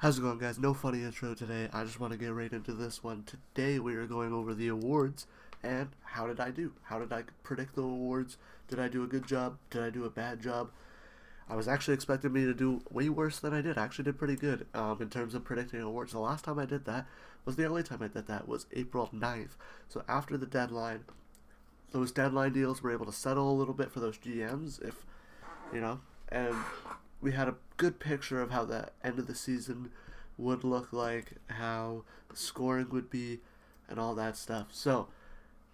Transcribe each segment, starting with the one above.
How's it going, guys? No funny intro today. I just want to get right into this one. Today we are going over the awards and how did I do? How did I predict the awards? Did I do a good job? Did I do a bad job? I was actually expecting me to do way worse than I did. I actually did pretty good in terms of predicting awards. The last time I did that was the only time I did that was April 9th. So after the deadline, those deadline deals were able to settle a little bit for those GMs, if you know, and we had a good picture of how the end of the season would look like, how the scoring would be, and all that stuff. So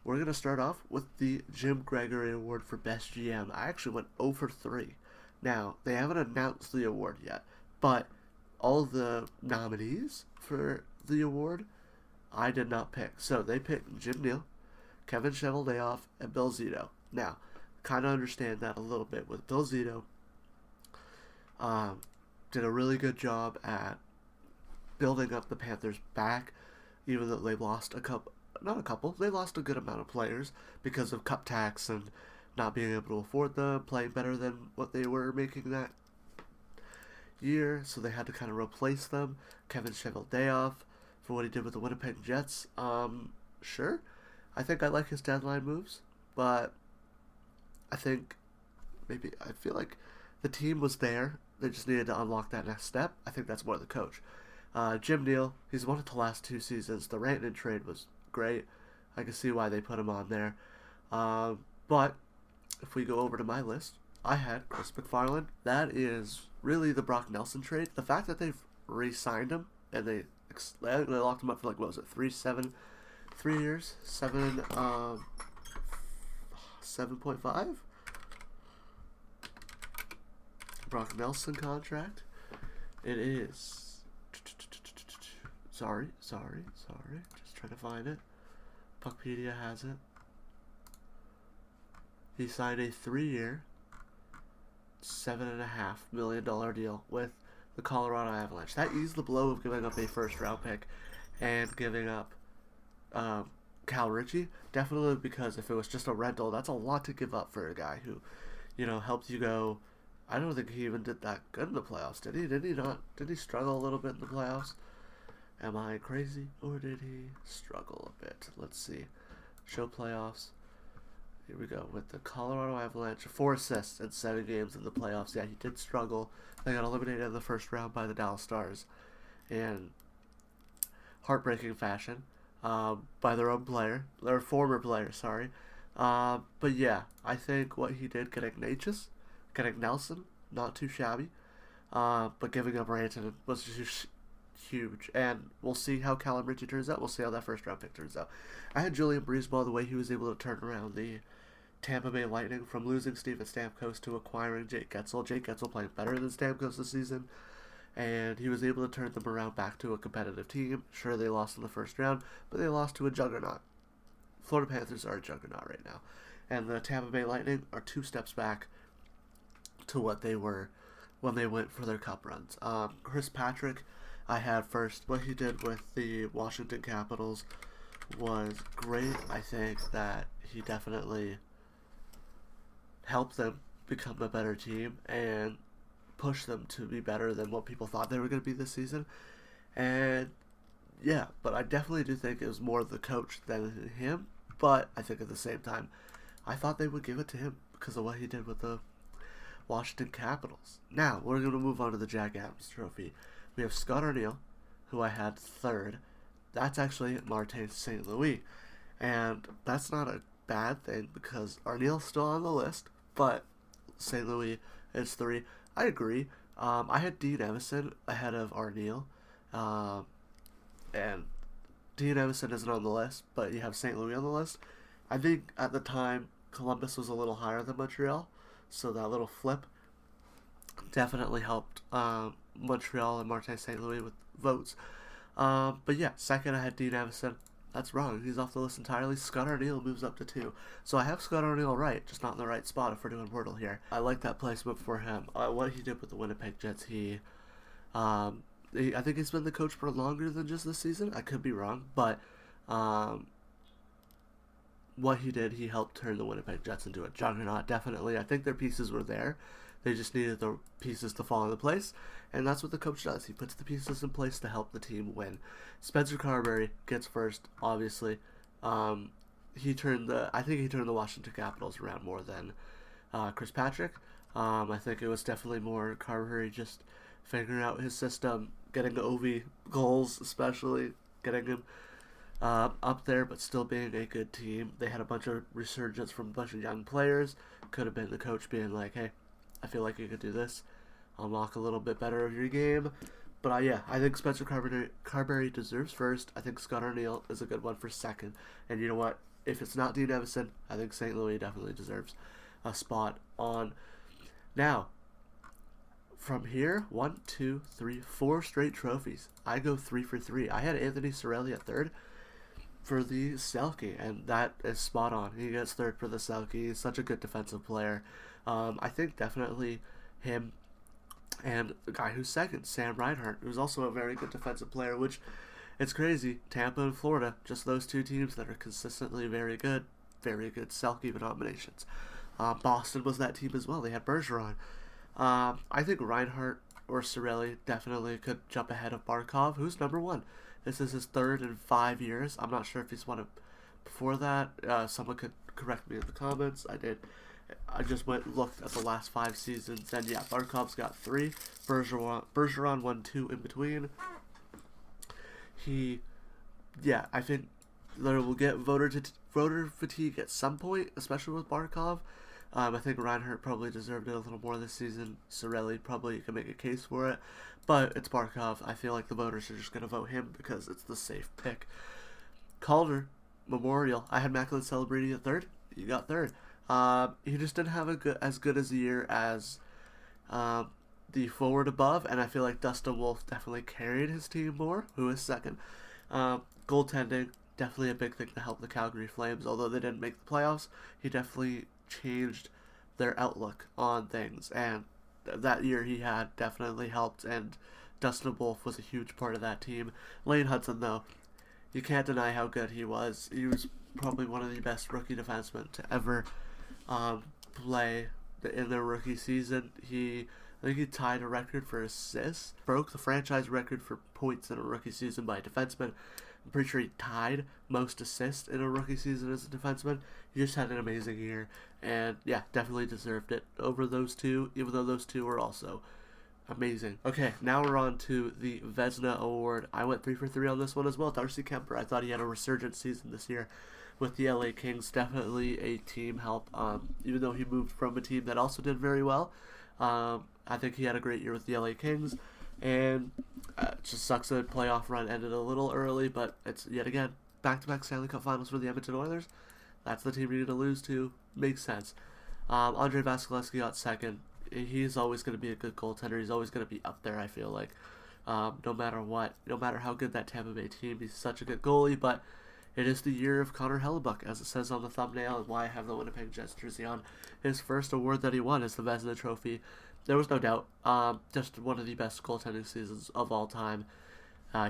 we're going to start off with the Jim Gregory Award for Best GM. I actually went 0 for 3. Now, they haven't announced the award yet, but all the nominees for the award, I did not pick. So they picked Jim Neal, Kevin Cheveldayoff, and Bill Zito. Now, kind of understand that a little bit with Bill Zito. Did a really good job at building up the Panthers back, even though they lost they lost a good amount of players because of cup tax and not being able to afford them, playing better than what they were making that year, so they had to kind of replace them. Kevin Cheveldayoff, for what he did with the Winnipeg Jets, sure. I think I like his deadline moves, but I feel like the team was there. They just needed to unlock that next step. I think that's more the coach. Jim Neal, he's won it the last 2 seasons. The Rantanen trade was great. I can see why they put him on there. But if we go over to my list, I had Chris MacFarland. That is really the Brock Nelson trade. The fact that they've re-signed him and they locked him up for 3 years, 7.5. Brock Nelson contract. It is. Sorry. Just trying to find it. Puckpedia has it. He signed a 3-year, $7.5 million deal with the Colorado Avalanche. That eased the blow of giving up a first-round pick and giving up Cal Ritchie. Definitely, because if it was just a rental, that's a lot to give up for a guy who, helped you go. I don't think he even did that good in the playoffs, did he? Did he not? Did he struggle a little bit in the playoffs? Am I crazy? Or did he struggle a bit? Let's see. Show playoffs. Here we go. With the Colorado Avalanche, 4 assists in 7 games in the playoffs. Yeah, he did struggle. They got eliminated in the first round by the Dallas Stars. In heartbreaking fashion. By their own player. Their former player, sorry. But yeah, I think what he did, getting Nelson, not too shabby, but giving up Rantanen was just huge. And we'll see how Callum Ritchie turns out. We'll see how that first round pick turns out. I had Julian Breezeball, the way he was able to turn around the Tampa Bay Lightning from losing Steven Stamkos to acquiring Jake Guentzel. Jake Guentzel playing better than Stamkos this season, and he was able to turn them around back to a competitive team. Sure, they lost in the first round, but they lost to a juggernaut. Florida Panthers are a juggernaut right now, and the Tampa Bay Lightning are 2 steps back to what they were when they went for their cup runs. Chris Patrick, I had first. What he did with the Washington Capitals was great. I think that he definitely helped them become a better team and push them to be better than what people thought they were going to be this season. And yeah, but I definitely do think it was more the coach than him. But I think at the same time, I thought they would give it to him because of what he did with the Washington Capitals. Now, we're going to move on to the Jack Adams Trophy. We have Scott Arniel, who I had 3rd. That's actually Martin St. Louis. And that's not a bad thing because Arniel's still on the list, but St. Louis is 3. I agree. I had Dean Evason ahead of Arniel. And Dean Evason isn't on the list, but you have St. Louis on the list. I think at the time, Columbus was a little higher than Montreal. So that little flip definitely helped Montreal and Martin St. Louis with votes. But yeah, 2nd I had Dean Evason. That's wrong. He's off the list entirely. Scott Arniel moves up to 2. So I have Scott Arniel right, just not in the right spot if we're doing Wordle here. I like that placement for him. What he did with the Winnipeg Jets, I think he's been the coach for longer than just this season. I could be wrong, but what he did, he helped turn the Winnipeg Jets into a juggernaut, definitely. I think their pieces were there. They just needed the pieces to fall into place, and that's what the coach does. He puts the pieces in place to help the team win. Spencer Carberry gets first, obviously. I think he turned the Washington Capitals around more than Chris Patrick. I think it was definitely more Carberry just figuring out his system, getting Ovi goals, especially getting him up there, but still being a good team. They had a bunch of resurgence from a bunch of young players. Could have been the coach being like, hey, I feel like you could do this. Unlock a little bit better of your game. But yeah, I think Spencer Carberry deserves first. I think Scott Arniel is a good one for second. And you know what? If it's not Dean Evason, I think St. Louis definitely deserves a spot on. Now, from here, 1, 2, 3, 4 straight trophies. I go 3 for 3. I had Anthony Cirelli at third for the Selke, and that is spot on. He gets third for the Selke. He's such a good defensive player. I think definitely him and the guy who's second, Sam Reinhart, who's also a very good defensive player, which it's crazy. Tampa and Florida, just those two teams that are consistently very good Selke nominations. Boston was that team as well. They had Bergeron. I think Reinhart or Cirelli definitely could jump ahead of Barkov, who's number one. This is his third in 5 years. I'm not sure if he's won it before that. Someone could correct me in the comments. I just looked at the last 5 seasons, and yeah, Barkov's got 3. Bergeron won 2 in between. I think there will get voter fatigue at some point, especially with Barkov. I think Reinhart probably deserved it a little more this season. Cirelli probably can make a case for it, but it's Barkov. I feel like the voters are just going to vote him because it's the safe pick. Calder, Memorial. I had Macklin Celebrity at third. You got third. He just didn't have as good as a year as the forward above, and I feel like Dustin Wolf definitely carried his team more, who is second. Goaltending, definitely a big thing to help the Calgary Flames, although they didn't make the playoffs. He definitely changed their outlook on things, and that year he had definitely helped, and Dustin Wolf was a huge part of that team. Lane Hudson, though, you can't deny how good he was. He was probably one of the best rookie defensemen to ever play in their rookie season. I think he tied a record for assists, broke the franchise record for points in a rookie season by a defenseman. I'm pretty sure he tied most assists in a rookie season as a defenseman. He just had an amazing year, and yeah, definitely deserved it over those two, even though those two were also amazing. Okay, now we're on to the Vezina Award. I went 3 for 3 on this one as well. Darcy Kemper, I thought he had a resurgent season this year with the LA Kings. Definitely a team help, even though he moved from a team that also did very well. I think he had a great year with the LA Kings, and it just sucks that the playoff run ended a little early, but it's, yet again, back-to-back Stanley Cup Finals for the Edmonton Oilers. That's the team you need to lose to. Makes sense. Andrei Vasilevsky got second. He's always going to be a good goaltender. He's always going to be up there, I feel like. No matter what, no matter how good that Tampa Bay team, he's such a good goalie, but it is the year of Connor Hellebuyck, as it says on the thumbnail, and why I have the Winnipeg Jets jersey on. His first award that he won is the Vezina Trophy. There was no doubt. Just one of the best goaltending seasons of all time.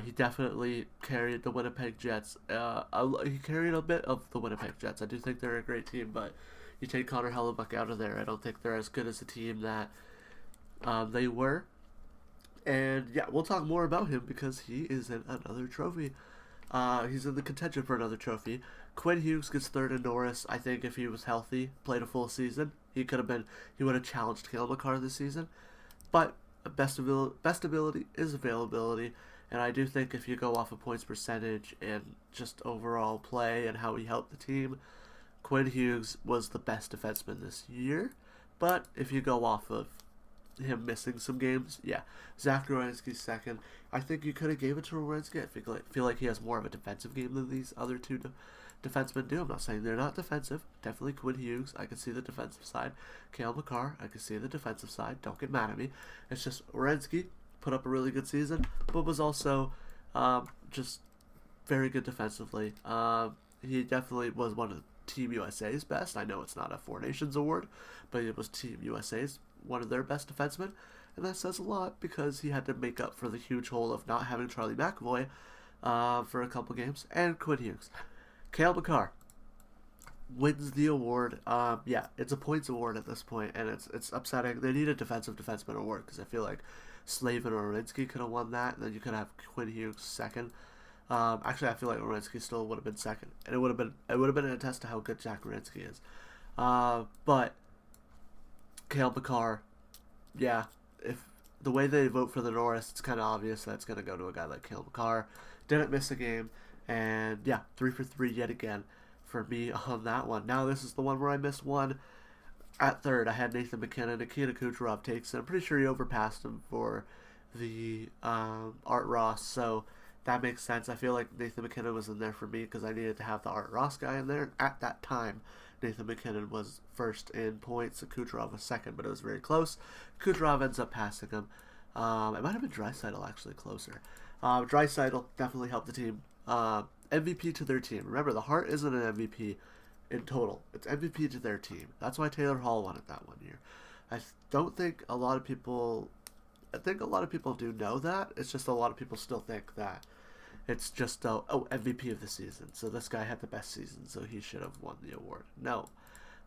He definitely carried the Winnipeg Jets. He carried a bit of the Winnipeg Jets. I do think they're a great team, but you take Connor Hellebuyck out of there, I don't think they're as good as the team that they were. And yeah, we'll talk more about him because he is in another trophy. He's in the contention for another trophy. Quinn Hughes gets third in Norris. I think if he was healthy, played a full season, he would have challenged Cale Makar this season. But best ability is availability, and I do think if you go off of points percentage and just overall play and how he helped the team, Quinn Hughes was the best defenseman this year. But if you go off of him missing some games, yeah, Zach Werenski's second. I think you could have gave it to Werenski. I feel like he has more of a defensive game than these other two defensemen do. I'm not saying they're not defensive. Definitely Quinn Hughes, I can see the defensive side. Cale Makar, I can see the defensive side. Don't get mad at me. It's just Werenski put up a really good season, but was also just very good defensively. He definitely was one of Team USA's best. I know it's not a Four Nations award, but it was Team USA's one of their best defensemen, and that says a lot because he had to make up for the huge hole of not having Charlie McAvoy for a couple games, and Quinn Hughes. Cale Makar. wins the award. Yeah, it's a points award at this point, and it's upsetting. They need a defensive defenseman award because I feel like Slavin or Orinsky could have won that, and then you could have Quinn Hughes second. Actually, I feel like Orinsky still would have been second, and it would have been a test to how good Jack Orinsky is. But Cale Makar, yeah, if the way they vote for the Norris, it's kind of obvious that it's going to go to a guy like Cale Makar. Didn't miss a game, and yeah, 3 for 3 yet again for me on that one. Now this is the one where I missed one. At third, I had Nathan McKinnon. Nikita Kucherov takes it. I'm pretty sure he overpassed him for the Art Ross, so that makes sense. I feel like Nathan McKinnon was in there for me because I needed to have the Art Ross guy in there. At that time, Nathan McKinnon was first in points, and Kucherov was second, but it was very close. Kucherov ends up passing him. It might have been Draisaitl actually closer. Draisaitl definitely helped the team. MVP to their team. Remember, the Hart isn't an MVP in total. It's MVP to their team. That's why Taylor Hall won it that one year. I don't think a lot of people... I think a lot of people do know that. It's just a lot of people still think that it's just, MVP of the season. So this guy had the best season, so he should have won the award. No.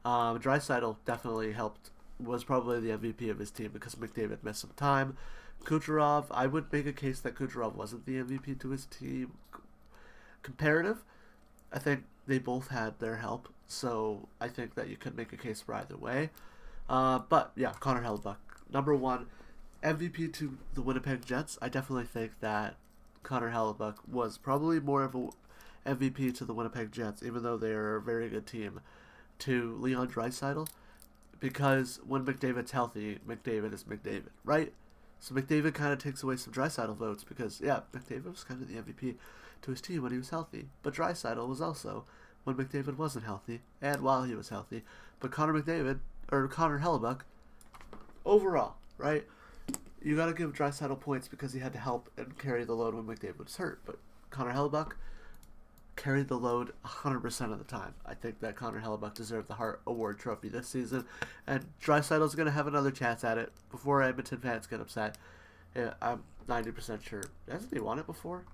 Draisaitl definitely helped, was probably the MVP of his team because McDavid missed some time. Kucherov, I would make a case that Kucherov wasn't the MVP to his team. Comparative, I think they both had their help, so I think that you could make a case for either way. But yeah, Connor Hellebuyck, number one, MVP to the Winnipeg Jets. I definitely think that Connor Hellebuyck was probably more of a MVP to the Winnipeg Jets, even though they are a very good team, to Leon Draisaitl, because when McDavid's healthy, McDavid is McDavid, right? So McDavid kind of takes away some Draisaitl votes because, yeah, McDavid was kind of the MVP to his team when he was healthy. But Draisaitl was also when McDavid wasn't healthy and while he was healthy. But Connor Hellebuyck, overall, right? You got to give Draisaitl points because he had to help and carry the load when McDavid was hurt. But Connor Hellebuyck carried the load 100% of the time. I think that Connor Hellebuyck deserved the Hart Award trophy this season, and Draisaitl's going to have another chance at it before Edmonton fans get upset. Yeah, I'm 90% sure. Hasn't he won it before?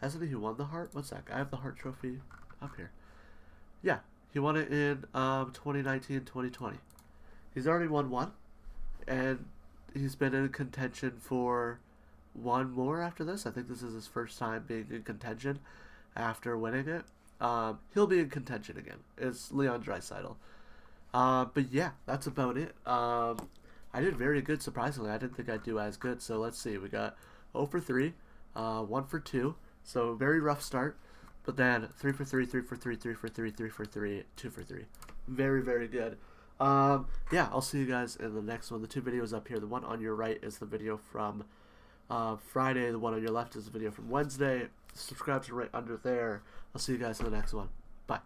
Hasn't he won the Hart? One sec. I have the Hart trophy up here. Yeah, he won it in 2019-2020. He's already won one, and he's been in contention for one more after this. I think this is his first time being in contention after winning it. He'll be in contention again. It's Leon Draisaitl. But yeah, that's about it. I did very good, surprisingly. I didn't think I'd do as good. So let's see. We got 0 for 3, 1 for 2. So very rough start. But then 3 for 3, 3 for 3, 3 for 3, 3 for 3, 2 for 3. Very, very good. Yeah, I'll see you guys in the next one. The two videos up here. The one on your right is the video from Friday. The one on your left is the video from Wednesday. Subscribe to right under there. I'll see you guys in the next one. Bye.